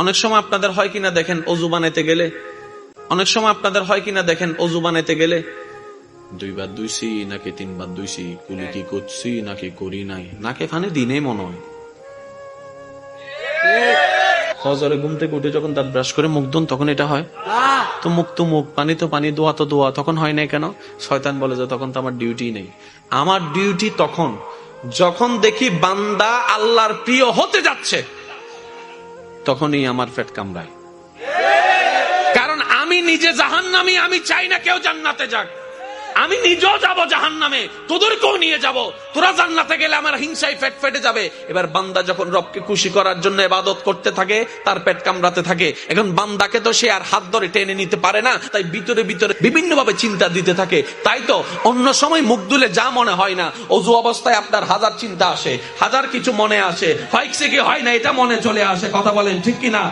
অনেক সময় আপনাদের হয় কিনা দেখেন অজু বানাইতে গেলে, অনেক সময় আপনাদের হয় কিনা দেখেন অজু বানাইতে গেলে 2 বার ধুইছি নাকি 3 বার ধুইছি, কুলি কি করছি নাকি করি নাই, নাকে ফানে দিনে মনে হয়। ফজরে ঘুম থেকে উঠে যখন দাঁত ব্রাশ করে মুখ ধুন তখন এটা হয় তো মুখ তো মুখ, পানি তো পানি, দোয়া তো দোয়া, তখন হয় নাই কেন? শয়তান বলে যে তখন তো আমার ডিউটি নেই। আমার ডিউটি তখন যখন দেখি বান্দা আল্লাহর প্রিয় হতে যাচ্ছে, তখনই আমার পেট কামড়ায়। কারণ আমি নিজে জাহান্নামী, আমি চাই না কেউ জান্নাতে যাক। আমি নিজেও যাব জাহান্নামে, তোদেরকেও নিয়ে যাব। তোরা জান্নাতে গেলে আমার হিংসায় পেট ফেটে যাবে। এবার বান্দা যখন রবকে খুশি করার জন্য ইবাদত করতে থাকে, তার পেট কামড়াতে থাকে। এখন বান্দাকে তো সে আর হাত ধরে টেনে নিতে পারে না, তাই ভিতরে ভিতরে বিভিন্ন ভাবে চিন্তা দিতে থাকে। তাই তো অন্য সময় মুখ দুলে যা মনে হয় না, অজু অবস্থায় আপনার হাজার চিন্তা আসে, হাজার কিছু মনে আসে, হয় কি হয় না এটা মনে চলে আসে। কথা বলেন ঠিক কিনা?